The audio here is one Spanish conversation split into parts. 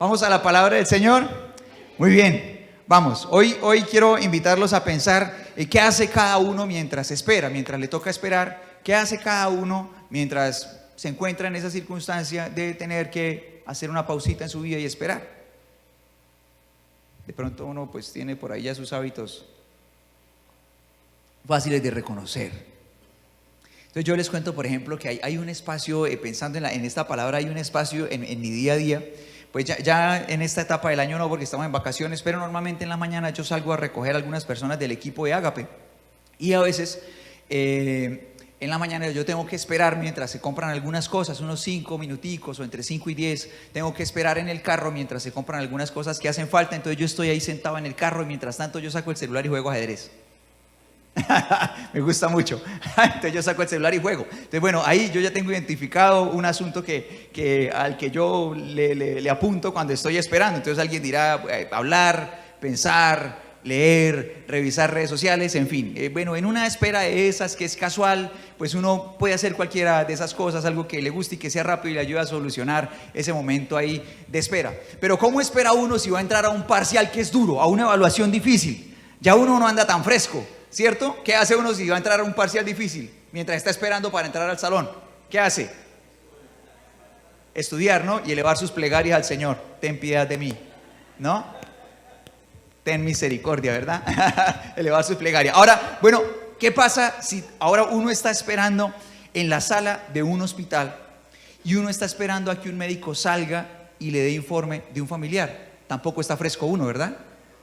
Vamos a la palabra del Señor. Muy bien, vamos. Hoy quiero invitarlos a pensar qué hace cada uno mientras espera, mientras le toca esperar. ¿Qué hace cada uno mientras se encuentra en esa circunstancia de tener que hacer una pausita en su vida y esperar? De pronto uno pues tiene por ahí ya sus hábitos fáciles de reconocer. Entonces yo les cuento, por ejemplo, que hay un espacio, pensando en esta palabra, hay un espacio en mi día a día. Pues ya en esta etapa del año no, porque estamos en vacaciones, pero normalmente en la mañana yo salgo a recoger a algunas personas del equipo de Ágape. Y a veces en la mañana yo tengo que esperar mientras se compran algunas cosas, unos 5 minuticos o entre 5 y 10, tengo que esperar en el carro mientras se compran algunas cosas que hacen falta. Entonces yo estoy ahí sentado en el carro y mientras tanto yo saco el celular y juego ajedrez. Me gusta mucho. Entonces yo saco el celular y juego. Entonces bueno, ahí yo ya tengo identificado un asunto al que yo le apunto cuando estoy esperando. Entonces alguien dirá hablar, pensar, leer, revisar redes sociales, en fin. Bueno, en una espera de esas que es casual, pues uno puede hacer cualquiera de esas cosas, algo que le guste y que sea rápido y le ayude a solucionar ese momento ahí de espera. Pero ¿cómo espera uno si va a entrar a un parcial que es duro, a una evaluación difícil? Ya uno no anda tan fresco, ¿cierto? ¿Qué hace uno si va a entrar a un parcial difícil mientras está esperando para entrar al salón? ¿Qué hace? Estudiar, ¿no? Y elevar sus plegarias al Señor. Ten piedad de mí, ¿no? Ten misericordia, ¿verdad? Elevar sus plegarias. Ahora, bueno, ¿qué pasa si ahora uno está esperando en la sala de un hospital y uno está esperando a que un médico salga y le dé informe de un familiar? Tampoco está fresco uno, ¿verdad?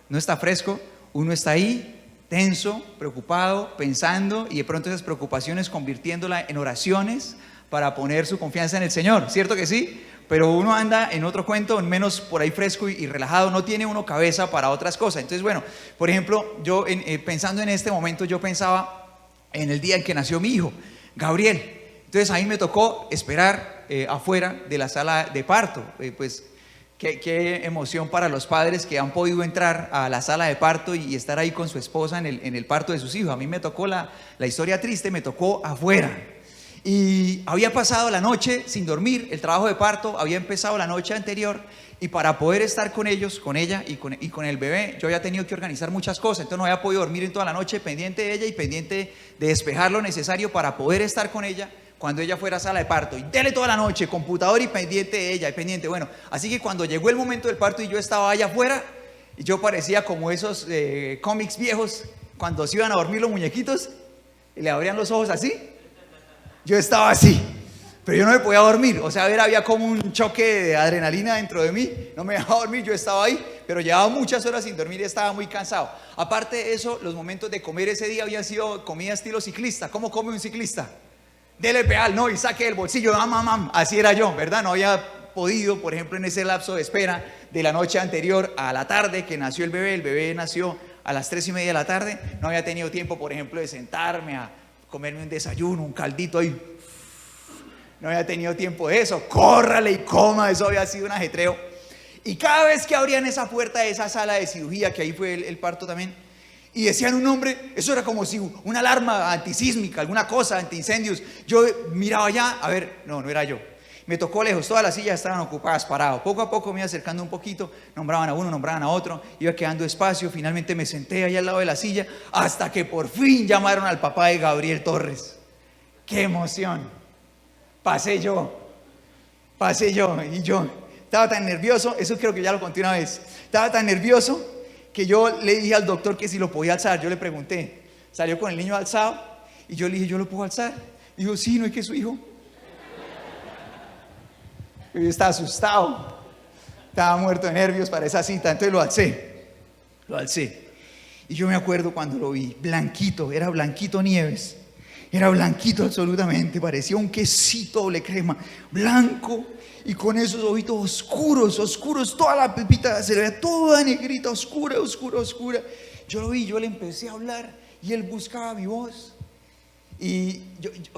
No está fresco, uno está ahí tenso, preocupado, pensando, y de pronto esas preocupaciones convirtiéndola en oraciones para poner su confianza en el Señor, ¿cierto que sí? Pero uno anda en otro cuento, menos por ahí fresco y relajado, no tiene uno cabeza para otras cosas. Entonces bueno, por ejemplo, yo pensando en este momento, yo pensaba en el día en que nació mi hijo, Gabriel. Entonces ahí me tocó esperar afuera de la sala de parto. Pues qué emoción para los padres que han podido entrar a la sala de parto y estar ahí con su esposa en el parto de sus hijos. A mí me tocó la historia triste, me tocó afuera. Y había pasado la noche sin dormir, el trabajo de parto había empezado la noche anterior, y para poder estar con ellos, con ella y con el bebé, yo había tenido que organizar muchas cosas. Entonces no había podido dormir en toda la noche, pendiente de ella y pendiente de despejar lo necesario para poder estar con ella cuando ella fuera a sala de parto, y dele toda la noche, computador y pendiente de ella, y pendiente. Bueno, así que cuando llegó el momento del parto y yo estaba allá afuera, y yo parecía como esos cómics viejos, cuando se iban a dormir los muñequitos y le abrían los ojos así. Yo estaba así, pero yo no me podía dormir. O sea, había como un choque de adrenalina dentro de mí, no me dejaba dormir, yo estaba ahí, pero llevaba muchas horas sin dormir y estaba muy cansado. Aparte de eso, los momentos de comer ese día habían sido comida estilo ciclista. ¿Cómo come un ciclista? Dele pedal, ¿no? Y saque el bolsillo, así era yo, ¿verdad? No había podido, por ejemplo, en ese lapso de espera de la noche anterior a la tarde que nació el bebé nació a las 3:30 de la tarde, no había tenido tiempo, por ejemplo, de sentarme a comerme un desayuno, un caldito ahí. No había tenido tiempo de eso, córrale y coma, eso había sido un ajetreo. Y cada vez que abrían esa puerta de esa sala de cirugía, que ahí fue el parto también, y decían un nombre, eso era como si una alarma antisísmica, alguna cosa, antiincendios. Yo miraba allá, a ver, no era yo. Me tocó lejos, todas las sillas estaban ocupadas, parado. Poco a poco me iba acercando un poquito, nombraban a uno, nombraban a otro, iba quedando espacio, finalmente me senté allá al lado de la silla, hasta que por fin llamaron al papá de Gabriel Torres. ¡Qué emoción! Pasé yo, y yo estaba tan nervioso, eso creo que ya lo conté una vez, estaba tan nervioso que yo le dije al doctor que si lo podía alzar. Yo le pregunté, salió con el niño alzado, y yo le dije, ¿yo lo puedo alzar? Dijo, sí, ¿no es que es su hijo? Yo estaba asustado, estaba muerto de nervios para esa cita, entonces lo alcé. Y yo me acuerdo cuando lo vi, blanquito, era Blanquito Nieves, era blanquito absolutamente, parecía un quesito doble crema, blanco, y con esos ojitos oscuros, toda la pepita se le veía toda negrita, oscura. Yo lo vi, yo le empecé a hablar y él buscaba mi voz. Y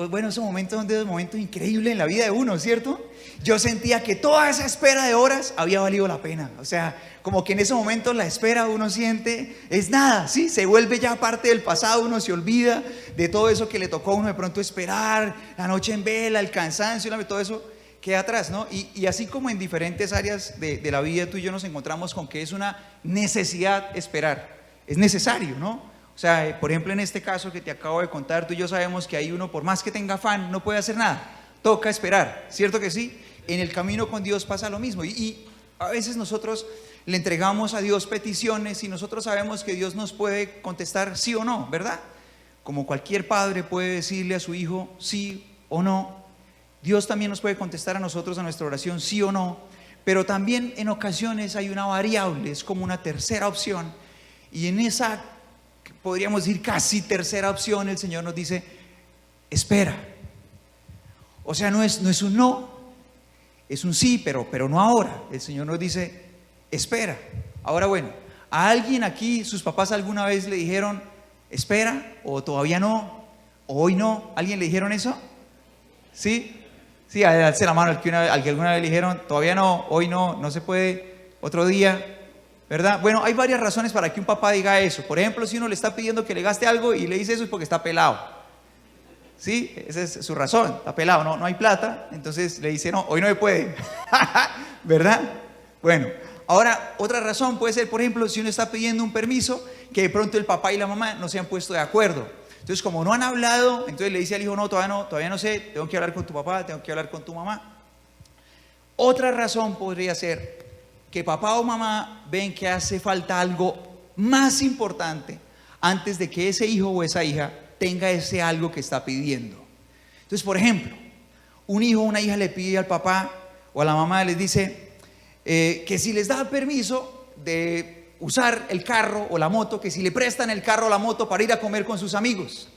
bueno, esos momentos son de esos momentos increíbles en la vida de uno, ¿cierto? Yo sentía que toda esa espera de horas había valido la pena. O sea, como que en esos momentos la espera uno siente es nada, ¿sí? Se vuelve ya parte del pasado, uno se olvida de todo eso que le tocó a uno de pronto esperar, la noche en vela, el cansancio, todo eso queda atrás, ¿no? Y así como en diferentes áreas de la vida, tú y yo nos encontramos con que es una necesidad esperar, es necesario, ¿no? O sea, por ejemplo, en este caso que te acabo de contar, tú y yo sabemos que hay uno, por más que tenga afán, no puede hacer nada, toca esperar, ¿cierto que sí? En el camino con Dios pasa lo mismo, y a veces nosotros le entregamos a Dios peticiones y nosotros sabemos que Dios nos puede contestar sí o no, ¿verdad? Como cualquier padre puede decirle a su hijo sí o no, Dios también nos puede contestar a nosotros a nuestra oración sí o no, pero también en ocasiones hay una variable, es como una tercera opción, y en esa, podríamos decir casi tercera opción, el Señor nos dice, espera. O sea, no es un no, es un sí, pero no ahora. El Señor nos dice, espera. Ahora bueno, ¿a alguien aquí, sus papás alguna vez le dijeron, espera, o todavía no, o hoy no? ¿Alguien le dijeron eso? ¿Sí? Sí, alce la mano al que alguna vez le dijeron, todavía no, hoy no, no se puede, otro día, ¿verdad? Bueno, hay varias razones para que un papá diga eso. Por ejemplo, si uno le está pidiendo que le gaste algo y le dice eso es porque está pelado. ¿Sí? Esa es su razón, está pelado, no hay plata, entonces le dice, no, hoy no se puede. ¿Verdad? Bueno, ahora otra razón puede ser, por ejemplo, si uno está pidiendo un permiso, que de pronto el papá y la mamá no se han puesto de acuerdo. Entonces, como no han hablado, entonces le dice al hijo, no, todavía no sé, tengo que hablar con tu papá, tengo que hablar con tu mamá. Otra razón podría ser que papá o mamá ven que hace falta algo más importante antes de que ese hijo o esa hija tenga ese algo que está pidiendo. Entonces, por ejemplo, un hijo o una hija le pide al papá o a la mamá, les dice que si les da permiso de usar el carro o la moto, que si le prestan el carro o la moto para ir a comer con sus amigos.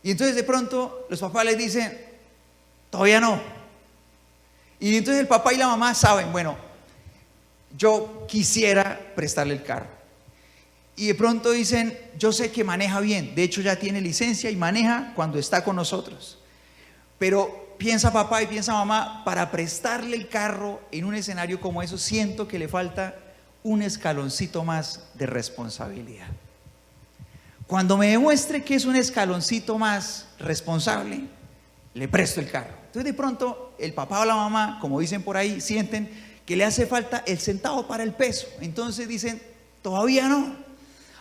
Y entonces de pronto los papás les dicen, todavía no. Y entonces el papá y la mamá saben, bueno, yo quisiera prestarle el carro. Y de pronto dicen, yo sé que maneja bien, de hecho ya tiene licencia y maneja cuando está con nosotros. Pero piensa papá y piensa mamá, para prestarle el carro en un escenario como eso, siento que le falta un escaloncito más de responsabilidad. Cuando me demuestre que es un escaloncito más responsable, le presto el carro. Entonces de pronto el papá o la mamá, como dicen por ahí, sienten que le hace falta el centavo para el peso. Entonces dicen, todavía no.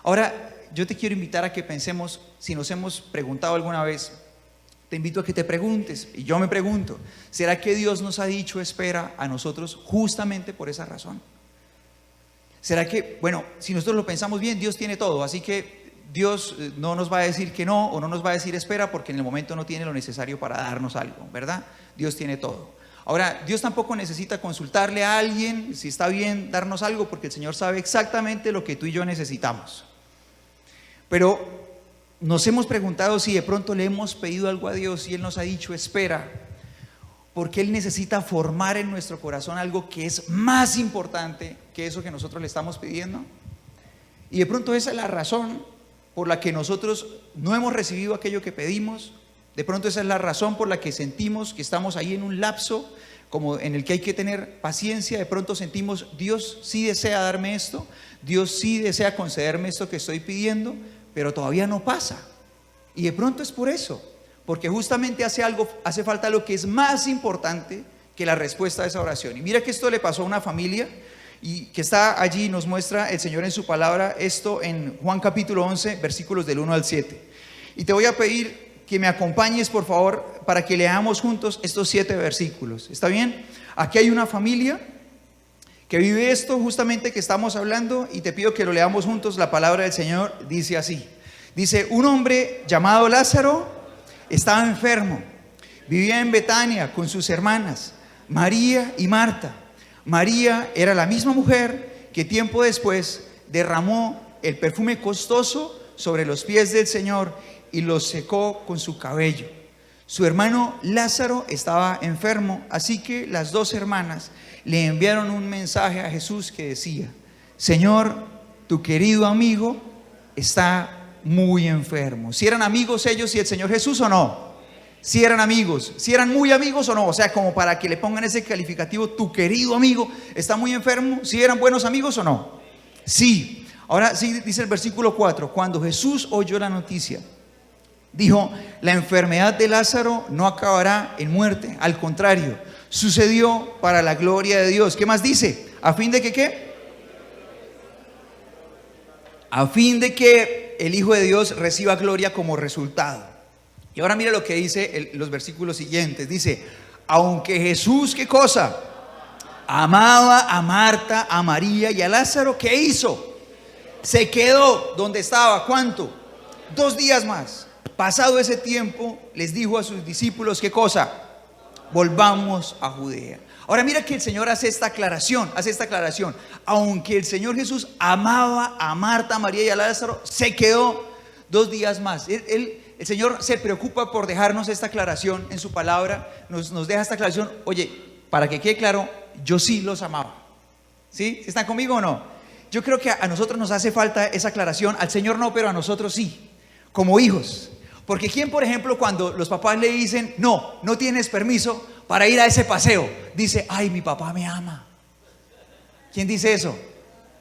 Ahora yo te quiero invitar a que pensemos, si nos hemos preguntado alguna vez, te invito a que te preguntes, y yo me pregunto, ¿será que Dios nos ha dicho espera a nosotros justamente por esa razón? ¿Será que, bueno, si nosotros lo pensamos bien, Dios tiene todo, así que Dios no nos va a decir que no, o no nos va a decir espera, porque en el momento no tiene lo necesario para darnos algo, ¿verdad? Dios tiene todo. Ahora, Dios tampoco necesita consultarle a alguien si está bien darnos algo, porque el Señor sabe exactamente lo que tú y yo necesitamos. Pero nos hemos preguntado si de pronto le hemos pedido algo a Dios y Él nos ha dicho espera, porque Él necesita formar en nuestro corazón algo que es más importante que eso que nosotros le estamos pidiendo. Y de pronto esa es la razón por la que nosotros no hemos recibido aquello que pedimos. De pronto esa es la razón por la que sentimos que estamos ahí en un lapso como en el que hay que tener paciencia. De pronto sentimos, Dios sí desea darme esto, Dios sí desea concederme esto que estoy pidiendo, pero todavía no pasa. Y de pronto es por eso, porque justamente hace falta lo que es más importante que la respuesta a esa oración. Y mira que esto le pasó a una familia y que está allí, nos muestra el Señor en su palabra esto en Juan capítulo 11, versículos del 1 al 7. Y te voy a pedir que me acompañes por favor para que leamos juntos estos 7 versículos. ¿Está bien? Aquí hay una familia que vive esto justamente que estamos hablando, y te pido que lo leamos juntos. La palabra del Señor dice así. Dice, un hombre llamado Lázaro estaba enfermo, vivía en Betania con sus hermanas, María y Marta. María era la misma mujer que tiempo después derramó el perfume costoso sobre los pies del Señor y los secó con su cabello. Su hermano Lázaro estaba enfermo, así que las dos hermanas le enviaron un mensaje a Jesús que decía, Señor, tu querido amigo está muy enfermo. ¿Si eran amigos ellos y el Señor Jesús o no? Si eran amigos, si eran muy amigos o no, o sea, como para que le pongan ese calificativo, tu querido amigo está muy enfermo. ¿Si eran buenos amigos o no? Sí. Ahora sí dice el versículo 4, cuando Jesús oyó la noticia, dijo, la enfermedad de Lázaro no acabará en muerte, al contrario, sucedió para la gloria de Dios. ¿Qué más dice? A fin de que ¿qué? A fin de que el Hijo de Dios reciba gloria como resultado. Y ahora mira lo que dice los versículos siguientes. Dice, aunque Jesús, ¿qué cosa? Amaba a Marta, a María y a Lázaro, ¿qué hizo? Se quedó donde estaba. ¿Cuánto? 2 días más. Pasado ese tiempo, les dijo a sus discípulos, ¿qué cosa? Volvamos a Judea. Ahora mira que el Señor hace esta aclaración. Aunque el Señor Jesús amaba a Marta, a María y a Lázaro, se quedó 2 días más. El Señor se preocupa por dejarnos esta aclaración en su palabra. Nos deja esta aclaración. Oye, para que quede claro, yo sí los amaba. ¿Sí? ¿Están conmigo o no? Yo creo que a nosotros nos hace falta esa aclaración. Al Señor no, pero a nosotros sí, como hijos. Porque ¿quién, por ejemplo, cuando los papás le dicen, no tienes permiso para ir a ese paseo, dice, ay, mi papá me ama? ¿Quién dice eso?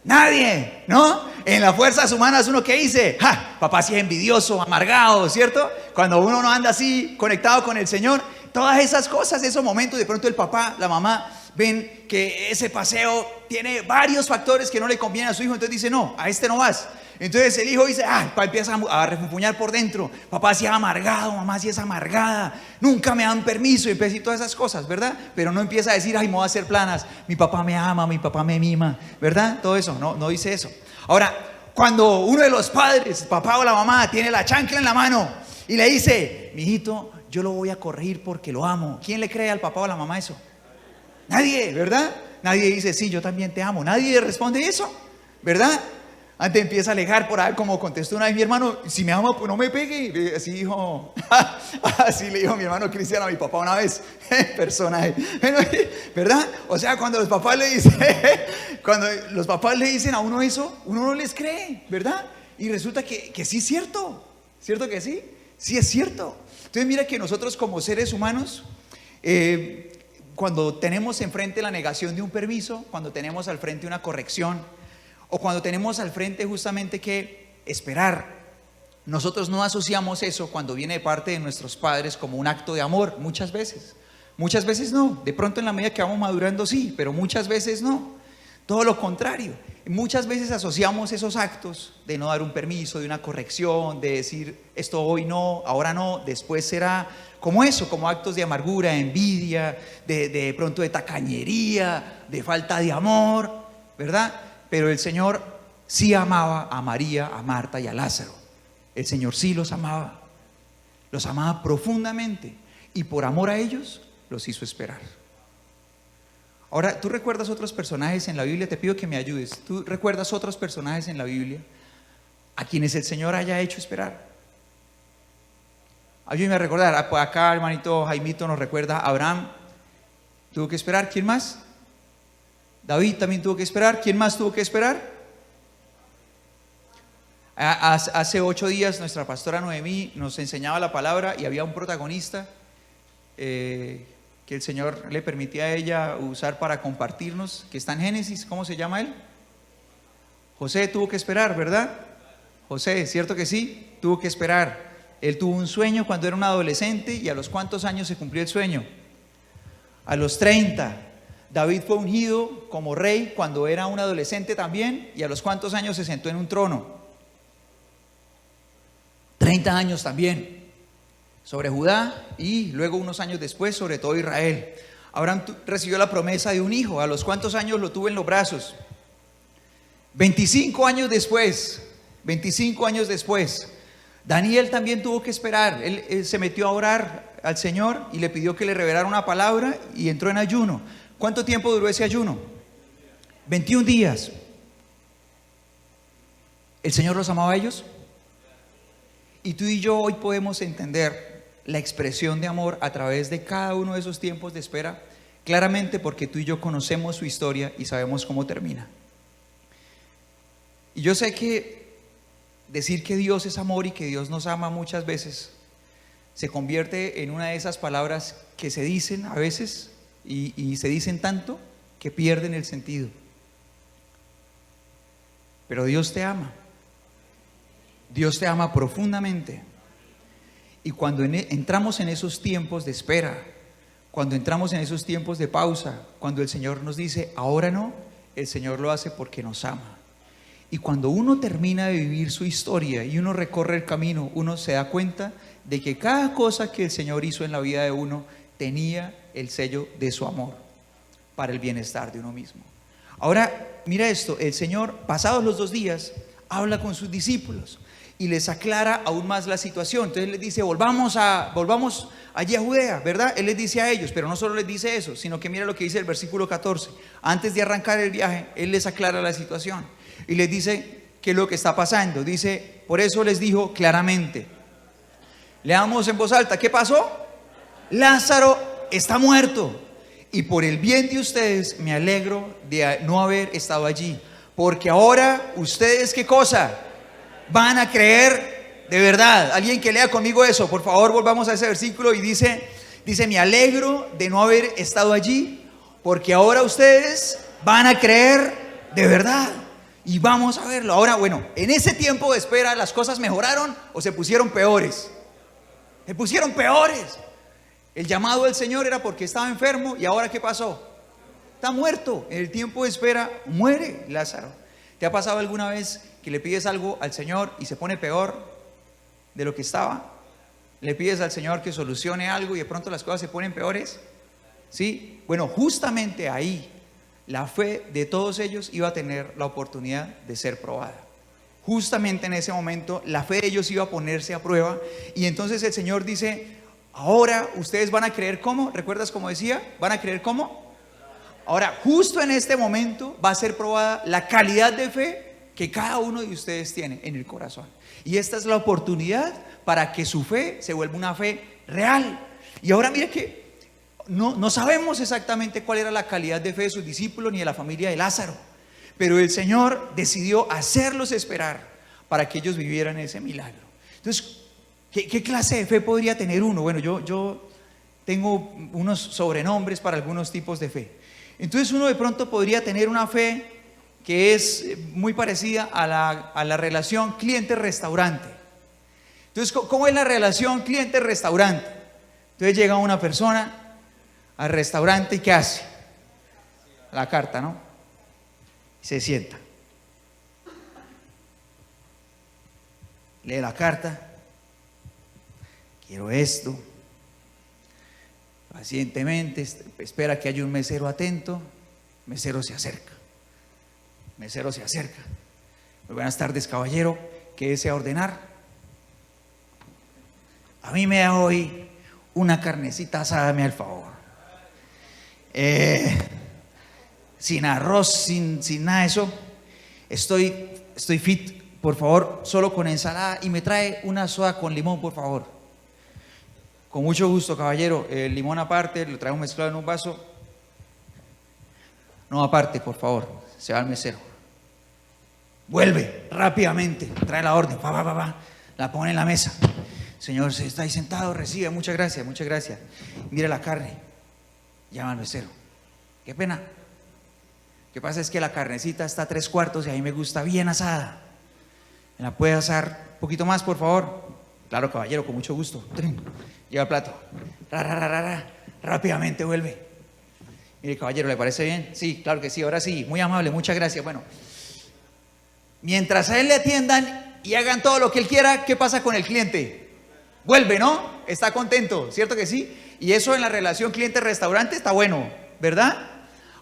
Nadie, ¿no? En las fuerzas humanas uno que dice, papá sí es envidioso, amargado, ¿cierto? Cuando uno no anda así conectado con el Señor, todas esas cosas, esos momentos, de pronto el papá, la mamá ven que ese paseo tiene varios factores que no le convienen a su hijo, entonces dice, no, a este no vas. Entonces el hijo dice, papá empieza a refunfuñar por dentro, papá sí es amargado, mamá sí es amargada, nunca me dan permiso, y empieza a decir todas esas cosas, ¿verdad? Pero no empieza a decir, me voy a hacer planas, mi papá me ama, mi papá me mima, ¿verdad? Todo eso, no dice eso. Ahora, cuando uno de los padres, papá o la mamá, tiene la chancla en la mano y le dice, mijito, yo lo voy a corregir porque lo amo, ¿quién le cree al papá o a la mamá eso? Nadie, ¿verdad? Nadie dice, sí, yo también te amo. Nadie responde eso, ¿verdad? Antes empieza a alegar por ahí, como contestó una vez mi hermano, si me ama, pues no me pegue. Así dijo, así le dijo mi hermano Cristiano a mi papá una vez. Personaje, ¿verdad? O sea, cuando los papás le dicen a uno eso, uno no les cree, ¿verdad? Y resulta que sí es cierto. ¿Cierto que sí? Sí es cierto. Entonces mira que nosotros como seres humanos, cuando tenemos enfrente la negación de un permiso, cuando tenemos al frente una corrección, o cuando tenemos al frente justamente que esperar, nosotros no asociamos eso cuando viene de parte de nuestros padres como un acto de amor. Muchas veces no. De pronto en la medida que vamos madurando sí, pero muchas veces no. Todo lo contrario. Muchas veces asociamos esos actos de no dar un permiso, de una corrección, de decir esto hoy no, ahora no, después será, como eso, como actos de amargura, envidia, de pronto de tacañería, de falta de amor, ¿verdad? Pero el Señor sí amaba a María, a Marta y a Lázaro. El Señor sí los amaba profundamente, y por amor a ellos los hizo esperar. Ahora, ¿tú recuerdas otros personajes en la Biblia? Te pido que me ayudes. ¿Tú recuerdas otros personajes en la Biblia a quienes el Señor haya hecho esperar? Ayúdame a recordar. Acá hermanito Jaimito nos recuerda, Abraham tuvo que esperar. ¿Quién más? David también tuvo que esperar. ¿Quién más tuvo que esperar? Hace 8 días nuestra pastora Noemí nos enseñaba la palabra y había un protagonista que el Señor le permitía a ella usar para compartirnos, que está en Génesis. ¿Cómo se llama él? José tuvo que esperar, ¿verdad? José, ¿cierto que sí? Tuvo que esperar. Él tuvo un sueño cuando era un adolescente, y ¿a los cuántos años se cumplió el sueño? A los 30. David fue ungido como rey cuando era un adolescente también, y ¿a los cuántos años se sentó en un trono? 30 años también, sobre Judá, y luego unos años después sobre todo Israel. Abraham recibió la promesa de un hijo. ¿A los cuántos años lo tuvo en los brazos? 25 años después. Daniel también tuvo que esperar. Él se metió a orar al Señor y le pidió que le revelara una palabra, y entró en ayuno. ¿Cuánto tiempo duró ese ayuno? 21 días. ¿El Señor los amaba a ellos? Y tú y yo hoy podemos entender la expresión de amor a través de cada uno de esos tiempos de espera, claramente porque tú y yo conocemos su historia y sabemos cómo termina. Y yo sé que decir que Dios es amor y que Dios nos ama muchas veces se convierte en una de esas palabras que se dicen a veces, y se dicen tanto que pierden el sentido. Pero Dios te ama profundamente, y cuando entramos en esos tiempos de espera, Cuando entramos en esos tiempos de pausa, cuando el Señor nos dice, ahora no, el Señor lo hace porque nos ama. Y cuando uno termina de vivir su historia y uno recorre el camino, uno se da cuenta de que cada cosa que el Señor hizo en la vida de uno tenía el sello de su amor para el bienestar de uno mismo. Ahora, mira esto, el Señor, pasados los 2 días, habla con sus discípulos y les aclara aún más la situación. Entonces les dice, volvamos allí a Judea, ¿verdad? Él les dice a ellos, pero no solo les dice eso, sino que mira lo que dice el versículo 14. Antes de arrancar el viaje, Él les aclara la situación y les dice qué es lo que está pasando. Dice, por eso les dijo claramente, leamos en voz alta, ¿qué pasó? Lázaro está muerto, y por el bien de ustedes me alegro de no haber estado allí, porque ahora ustedes, ¿qué cosa? Van a creer de verdad. Alguien que lea conmigo eso, por favor, volvamos a ese versículo y dice, me alegro de no haber estado allí, porque ahora ustedes van a creer de verdad. Y vamos a verlo. Ahora, bueno, en ese tiempo de espera, ¿las cosas mejoraron o se pusieron peores? Se pusieron peores. El llamado del Señor era porque estaba enfermo, y ahora ¿qué pasó? Está muerto. En el tiempo de espera muere Lázaro. ¿Te ha pasado alguna vez que le pides algo al Señor y se pone peor de lo que estaba? Le pides al Señor que solucione algo y de pronto las cosas se ponen peores. ¿Sí? Bueno, justamente ahí la fe de todos ellos iba a tener la oportunidad de ser probada. Justamente en ese momento la fe de ellos iba a ponerse a prueba, y entonces el Señor dice, ahora ustedes van a creer ¿cómo? ¿Recuerdas cómo decía? ¿Van a creer cómo? Ahora, justo en este momento va a ser probada la calidad de fe que cada uno de ustedes tiene en el corazón. Y esta es la oportunidad para que su fe se vuelva una fe real. Y ahora mire que no sabemos exactamente cuál era la calidad de fe de sus discípulos ni de la familia de Lázaro, pero el Señor decidió hacerlos esperar para que ellos vivieran ese milagro. Entonces, ¿qué clase de fe podría tener uno? Bueno, yo tengo unos sobrenombres para algunos tipos de fe. Entonces uno de pronto podría tener una fe que es muy parecida a la relación cliente-restaurante. Entonces, ¿cómo es la relación cliente-restaurante? Entonces llega una persona al restaurante y ¿qué hace? La carta, ¿no? Se sienta, lee la carta, quiero esto, pacientemente espera que haya un mesero atento. Mesero se acerca. Muy buenas tardes, caballero, ¿qué desea ordenar? A mí me da hoy una carnecita asada, dame al favor, sin arroz, sin nada de eso. Estoy fit, por favor, solo con ensalada, y me trae una soda con limón, por favor. Con mucho gusto, caballero. El limón aparte, lo traemos mezclado en un vaso. No, aparte, por favor. Se va al mesero. Vuelve rápidamente, trae la orden, la pone en la mesa. Señor, se está ahí sentado, recibe, muchas gracias. Mire la carne. Llama al mesero. Qué pena. Lo que pasa es que la carnecita está a 3/4 y a mí me gusta bien asada. ¿Me la puede asar un poquito más, por favor? Claro, caballero, con mucho gusto. Lleva el plato. Rápidamente vuelve. Mire, caballero, ¿le parece bien? Sí, claro que sí, ahora sí, muy amable, muchas gracias. Bueno, mientras a él le atiendan y hagan todo lo que él quiera, ¿qué pasa con el cliente? Vuelve, ¿no? Está contento, ¿cierto que sí? Y eso en la relación cliente-restaurante está bueno, ¿verdad?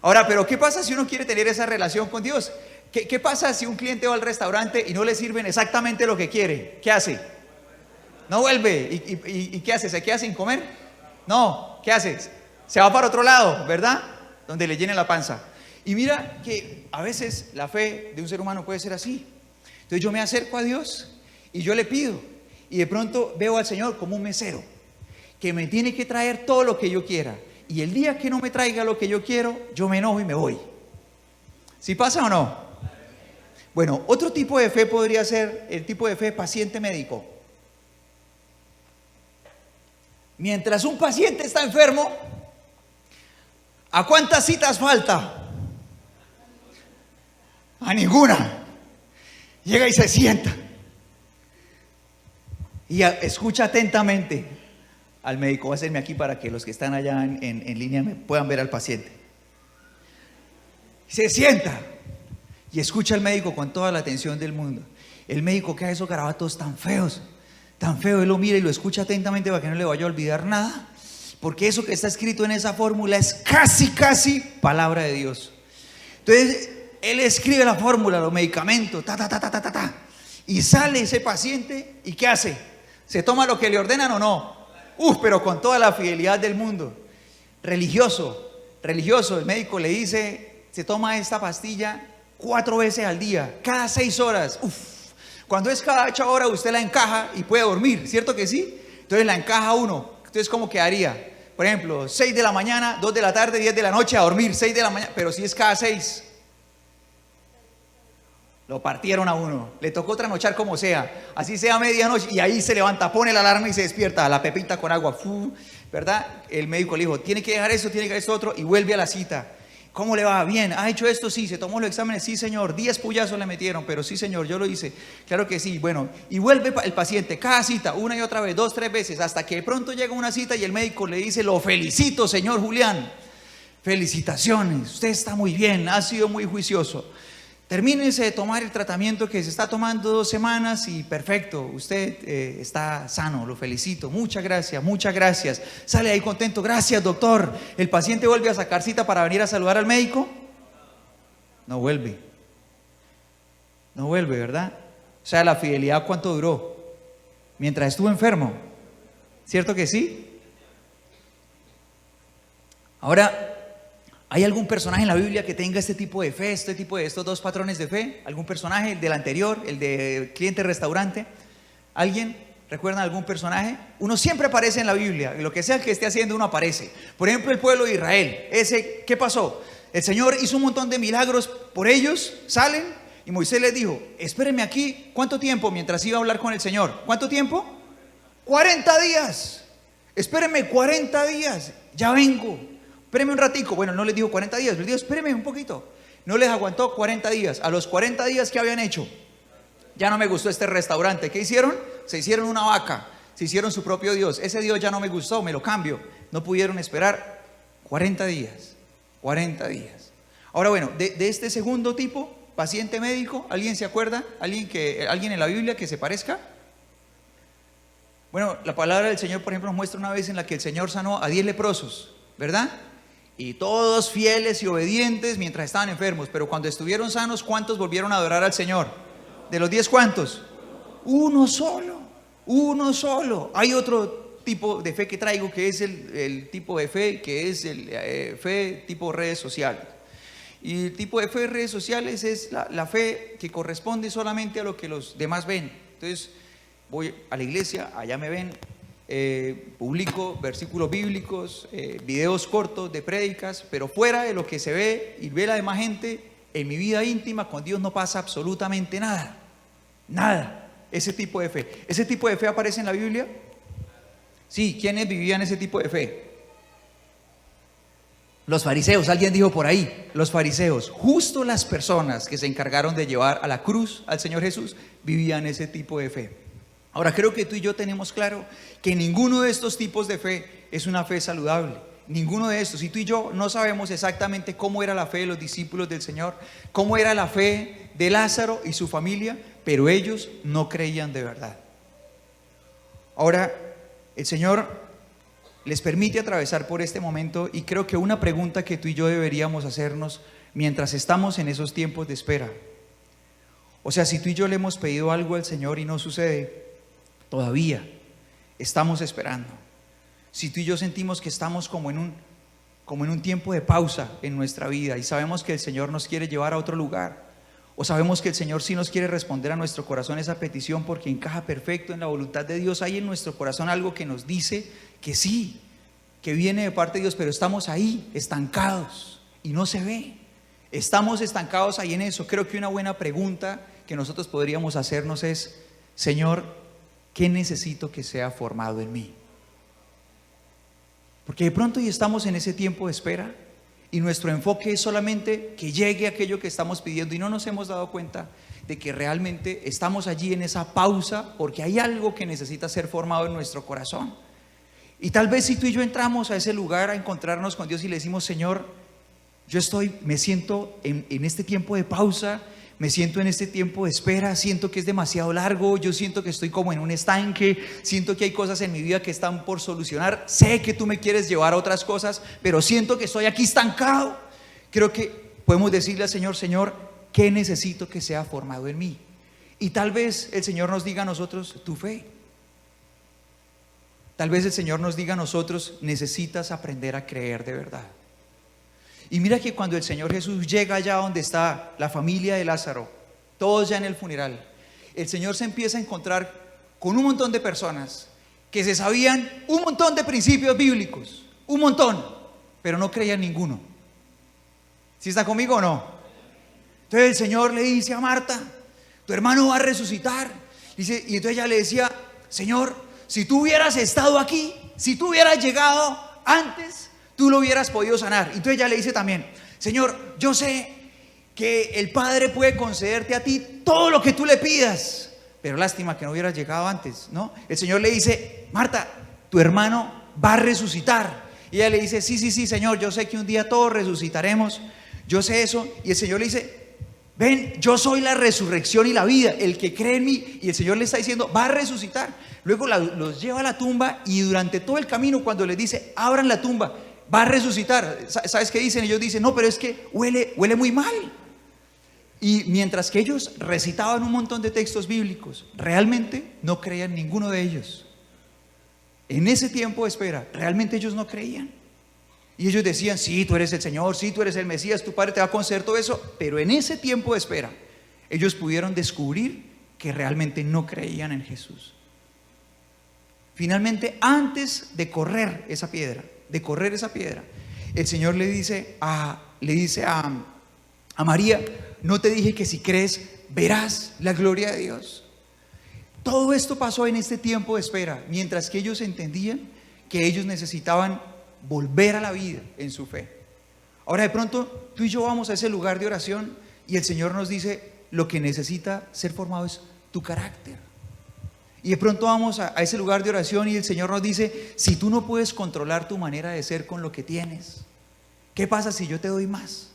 Ahora, pero ¿qué pasa si uno quiere tener esa relación con Dios? ¿Qué pasa si un cliente va al restaurante y no le sirven exactamente lo que quiere? ¿Qué hace? No vuelve. ¿Y qué hace? ¿Se queda sin comer? No, ¿qué hace? Se va para otro lado, ¿verdad? Donde le llene la panza. Y mira que a veces la fe de un ser humano puede ser así. Entonces yo me acerco a Dios y yo le pido, y de pronto veo al Señor como un mesero que me tiene que traer todo lo que yo quiera, y el día que no me traiga lo que yo quiero, yo me enojo y me voy. ¿Sí pasa o no? Bueno, otro tipo de fe podría ser el tipo de fe paciente médico. Mientras un paciente está enfermo, ¿a cuántas citas falta? A ninguna. Llega y se sienta y escucha atentamente al médico. Voy a hacerme aquí para que los que están allá en línea me puedan ver al paciente. Se sienta y escucha al médico con toda la atención del mundo. El médico que hace esos garabatos tan feos, él lo mira y lo escucha atentamente para que no le vaya a olvidar nada, porque eso que está escrito en esa fórmula es casi palabra de Dios. Entonces él escribe la fórmula, los medicamentos, y sale ese paciente, ¿y qué hace? ¿Se toma lo que le ordenan o no? Pero con toda la fidelidad del mundo. Religioso, el médico le dice, se toma esta pastilla 4 veces al día, cada 6 horas. Cuando es cada 8 horas usted la encaja y puede dormir, ¿cierto que sí? Entonces la encaja uno. Entonces, ¿cómo quedaría? Por ejemplo, 6 de la mañana, 2 de la tarde, 10 de la noche a dormir, 6 de la mañana, pero si es cada 6. Lo partieron a uno, le tocó trasnochar como sea, así sea medianoche, y ahí se levanta, pone la alarma y se despierta, la pepita con agua, ¿verdad? El médico le dijo, tiene que dejar eso, tiene que dejar esto otro, y vuelve a la cita. ¿Cómo le va? Bien, ¿ha hecho esto? Sí. ¿Se tomó los exámenes? Sí, señor. 10 puyazos le metieron, pero sí, señor, yo lo hice. Claro que sí. Bueno, y vuelve el paciente, cada cita, una y otra vez, 2, 3 veces, hasta que de pronto llega una cita y el médico le dice, lo felicito, señor Julián. Felicitaciones, usted está muy bien, ha sido muy juicioso. Termínese de tomar el tratamiento que se está tomando 2 semanas y perfecto, usted está sano, lo felicito, muchas gracias. Sale ahí contento, gracias doctor. El paciente vuelve a sacar cita para venir a saludar al médico. No vuelve, ¿verdad? O sea, la fidelidad, ¿cuánto duró? Mientras estuvo enfermo, ¿cierto que sí? Ahora, ¿hay algún personaje en la Biblia que tenga este tipo de fe, estos 2 patrones de fe? ¿Algún personaje? ¿El del anterior, el de cliente restaurante? ¿Alguien? ¿Recuerdan algún personaje? Uno siempre aparece en la Biblia, y lo que sea que esté haciendo uno aparece. Por ejemplo, el pueblo de Israel, ¿qué pasó? El Señor hizo un montón de milagros por ellos, salen, y Moisés les dijo, espérenme aquí, ¿cuánto tiempo? Mientras iba a hablar con el Señor, ¿cuánto tiempo? 40 días, espérenme 40 días, ya vengo. Espéreme un ratico, bueno, no les dijo 40 días, les dijo, espéreme un poquito. No les aguantó 40 días. A los 40 días, ¿qué habían hecho? Ya no me gustó este restaurante. ¿Qué hicieron? Se hicieron una vaca, se hicieron su propio Dios. Ese Dios ya no me gustó, me lo cambio. No pudieron esperar 40 días. Ahora bueno, de este segundo tipo, paciente médico, ¿alguien se acuerda? ¿Alguien en la Biblia que se parezca? Bueno, la palabra del Señor, por ejemplo, nos muestra una vez en la que el Señor sanó a 10 leprosos, ¿verdad? Y todos fieles y obedientes mientras estaban enfermos. Pero cuando estuvieron sanos, ¿cuántos volvieron a adorar al Señor? De los 10, ¿cuántos? Uno solo. Hay otro tipo de fe que traigo, que es el tipo de fe, que es el fe tipo redes sociales. Y el tipo de fe de redes sociales es la fe que corresponde solamente a lo que los demás ven. Entonces, voy a la iglesia, allá me ven. Publico versículos bíblicos, videos cortos de prédicas, pero fuera de lo que se ve y ve la demás gente, en mi vida íntima con Dios no pasa absolutamente nada. Ese tipo de fe aparece en la Biblia. Sí, ¿quiénes vivían ese tipo de fe? Los fariseos, alguien dijo por ahí, los fariseos, justo las personas que se encargaron de llevar a la cruz al Señor Jesús, vivían ese tipo de fe. Ahora, creo que tú y yo tenemos claro que ninguno de estos tipos de fe es una fe saludable. Ninguno de estos. Y tú y yo no sabemos exactamente cómo era la fe de los discípulos del Señor, cómo era la fe de Lázaro y su familia, pero ellos no creían de verdad. Ahora, el Señor les permite atravesar por este momento, y creo que una pregunta que tú y yo deberíamos hacernos mientras estamos en esos tiempos de espera. O sea, si tú y yo le hemos pedido algo al Señor y no sucede, todavía estamos esperando. Si tú y yo sentimos que estamos como en un tiempo de pausa en nuestra vida y sabemos que el Señor nos quiere llevar a otro lugar, o sabemos que el Señor sí nos quiere responder a nuestro corazón esa petición porque encaja perfecto en la voluntad de Dios, hay en nuestro corazón algo que nos dice que sí, que viene de parte de Dios, pero estamos ahí estancados y no se ve. Estamos estancados ahí en eso. Creo que una buena pregunta que nosotros podríamos hacernos es: Señor, ¿qué necesito que sea formado en mí? Porque de pronto ya estamos en ese tiempo de espera y nuestro enfoque es solamente que llegue aquello que estamos pidiendo y no nos hemos dado cuenta de que realmente estamos allí en esa pausa porque hay algo que necesita ser formado en nuestro corazón. Y tal vez si tú y yo entramos a ese lugar a encontrarnos con Dios y le decimos: Señor, me siento en este tiempo de pausa, me siento en este tiempo de espera, siento que es demasiado largo, yo siento que estoy como en un estanque, siento que hay cosas en mi vida que están por solucionar, sé que tú me quieres llevar a otras cosas, pero siento que estoy aquí estancado. Creo que podemos decirle al Señor: Señor, ¿qué necesito que sea formado en mí? Y tal vez el Señor nos diga a nosotros: tu fe. Tal vez el Señor nos diga a nosotros: necesitas aprender a creer de verdad. Y mira que cuando el Señor Jesús llega allá donde está la familia de Lázaro, todos ya en el funeral, el Señor se empieza a encontrar con un montón de personas que se sabían un montón de principios bíblicos, un montón, pero no creían ninguno. ¿Sí está conmigo o no? Entonces el Señor le dice a Marta: tu hermano va a resucitar. Dice, y entonces ella le decía: Señor, si tú hubieras estado aquí, si tú hubieras llegado antes, tú lo hubieras podido sanar. Y entonces ella le dice también: Señor, yo sé que el Padre puede concederte a ti todo lo que tú le pidas, pero lástima que no hubieras llegado antes, ¿no? El Señor le dice: Marta, tu hermano va a resucitar. Y ella le dice: sí, Señor, yo sé que un día todos resucitaremos, yo sé eso. Y el Señor le dice: ven, yo soy la resurrección y la vida, el que cree en mí. Y el Señor le está diciendo: va a resucitar. Luego los lleva a la tumba, y durante todo el camino, cuando les dice: abran la tumba, va a resucitar, ¿sabes qué dicen? Ellos dicen: no, pero es que huele muy mal. Y mientras que ellos recitaban un montón de textos bíblicos, realmente no creían ninguno de ellos. En ese tiempo de espera, realmente ellos no creían. Y ellos decían: sí, tú eres el Señor, sí, tú eres el Mesías, tu Padre te va a conceder todo eso. Pero en ese tiempo de espera, ellos pudieron descubrir que realmente no creían en Jesús. Finalmente, antes de correr esa piedra, el Señor le dice a María: ¿no te dije que si crees verás la gloria de Dios? Todo esto pasó en este tiempo de espera, mientras que ellos entendían que ellos necesitaban volver a la vida en su fe. Ahora de pronto tú y yo vamos a ese lugar de oración y el Señor nos dice: lo que necesita ser formado es tu carácter. Y de pronto vamos a ese lugar de oración y el Señor nos dice: si tú no puedes controlar tu manera de ser con lo que tienes, ¿qué pasa si yo te doy más?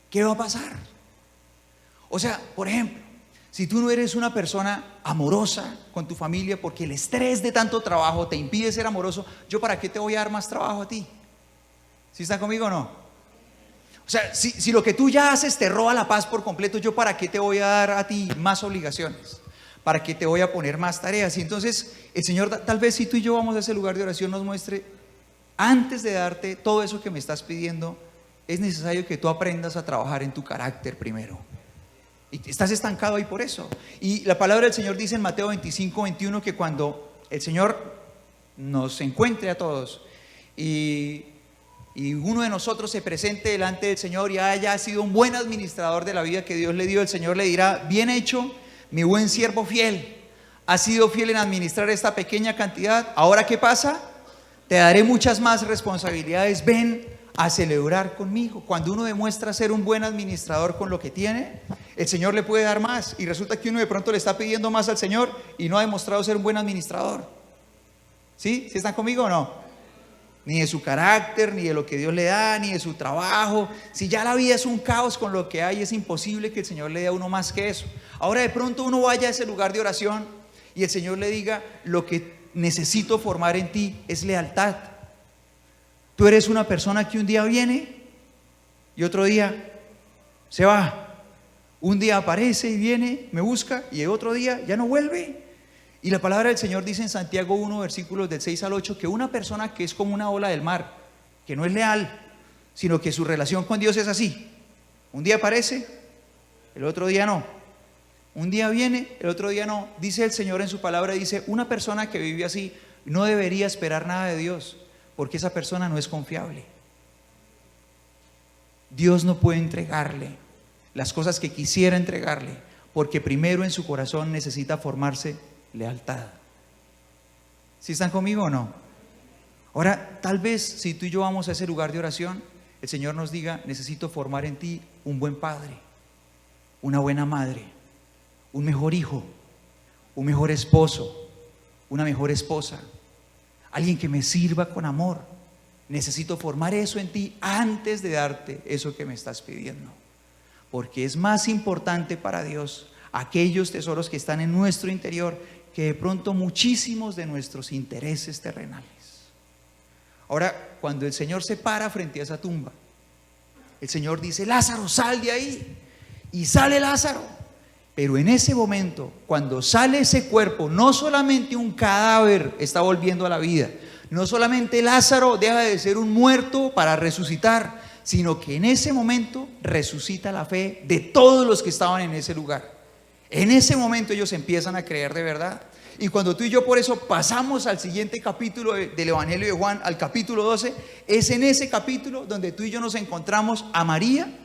¿Qué va a pasar? O sea, por ejemplo, si tú no eres una persona amorosa con tu familia porque el estrés de tanto trabajo te impide ser amoroso, ¿yo para qué te voy a dar más trabajo a ti? ¿Sí están conmigo o no? O sea, si lo que tú ya haces te roba la paz por completo, ¿yo para qué te voy a dar a ti más obligaciones? ¿Para qué te voy a poner más tareas? Y entonces el Señor, tal vez si tú y yo vamos a ese lugar de oración, nos muestre: antes de darte todo eso que me estás pidiendo, es necesario que tú aprendas a trabajar en tu carácter primero. Y estás estancado ahí por eso. Y la palabra del Señor dice en Mateo 25:21 que cuando el Señor nos encuentre a todos y uno de nosotros se presente delante del Señor y haya sido un buen administrador de la vida que Dios le dio, el Señor le dirá: bien hecho, mi buen siervo fiel, has sido fiel en administrar esta pequeña cantidad. Ahora, ¿qué pasa? Te daré muchas más responsabilidades, ven a celebrar conmigo. Cuando uno demuestra ser un buen administrador con lo que tiene, el Señor le puede dar más. Y resulta que uno de pronto le está pidiendo más al Señor y no ha demostrado ser un buen administrador. ¿Sí? ¿Sí están conmigo o no? Ni de su carácter, ni de lo que Dios le da, ni de su trabajo. Si ya la vida es un caos con lo que hay, es imposible que el Señor le dé a uno más que eso. Ahora de pronto uno vaya a ese lugar de oración y el Señor le diga: lo que necesito formar en ti es lealtad. Tú eres una persona que un día viene y otro día se va. Un día aparece y viene, me busca, y el otro día ya no vuelve. Y la palabra del Señor dice en Santiago 1, versículos del 6 al 8, que una persona que es como una ola del mar, que no es leal, sino que su relación con Dios es así: un día aparece, el otro día no. Un día viene, el otro día no. Dice el Señor en su palabra, dice: una persona que vive así no debería esperar nada de Dios, porque esa persona no es confiable. Dios no puede entregarle las cosas que quisiera entregarle, porque primero en su corazón necesita formarse lealtad. ¿Sí están conmigo o no? Ahora, tal vez si tú y yo vamos a ese lugar de oración, el Señor nos diga: necesito formar en ti un buen padre, una buena madre, un mejor hijo, un mejor esposo, una mejor esposa, alguien que me sirva con amor. Necesito formar eso en ti antes de darte eso que me estás pidiendo, porque es más importante para Dios aquellos tesoros que están en nuestro interior que de pronto muchísimos de nuestros intereses terrenales. Ahora, cuando el Señor se para frente a esa tumba, el Señor dice: Lázaro, sal de ahí. Y sale Lázaro. Pero en ese momento, cuando sale ese cuerpo, no solamente un cadáver está volviendo a la vida, no solamente Lázaro deja de ser un muerto para resucitar, sino que en ese momento resucita la fe de todos los que estaban en ese lugar. En ese momento ellos empiezan a creer de verdad. Y cuando tú y yo por eso pasamos al siguiente capítulo del Evangelio de Juan, al capítulo 12, es en ese capítulo donde tú y yo nos encontramos a María.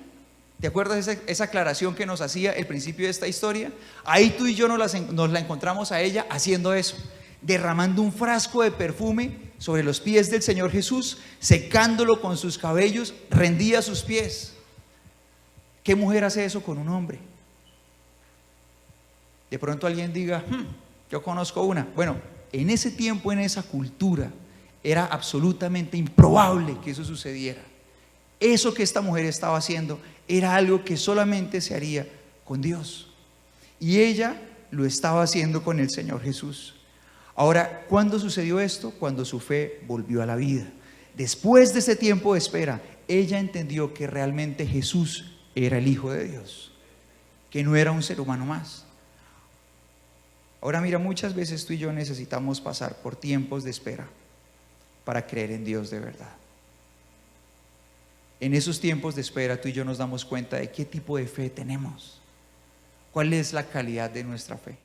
¿Te acuerdas esa aclaración que nos hacía el principio de esta historia? Ahí tú y yo nos la encontramos a ella haciendo eso, derramando un frasco de perfume sobre los pies del Señor Jesús, secándolo con sus cabellos, rendía sus pies. ¿Qué mujer hace eso con un hombre? De pronto alguien diga: yo conozco una. Bueno, en ese tiempo, en esa cultura, era absolutamente improbable que eso sucediera. Eso que esta mujer estaba haciendo era algo que solamente se haría con Dios, y ella lo estaba haciendo con el Señor Jesús. Ahora, ¿cuándo sucedió esto? Cuando su fe volvió a la vida. Después de ese tiempo de espera, ella entendió que realmente Jesús era el Hijo de Dios, que no era un ser humano más. Ahora mira, muchas veces tú y yo necesitamos pasar por tiempos de espera para creer en Dios de verdad. En esos tiempos de espera tú y yo nos damos cuenta de qué tipo de fe tenemos, cuál es la calidad de nuestra fe.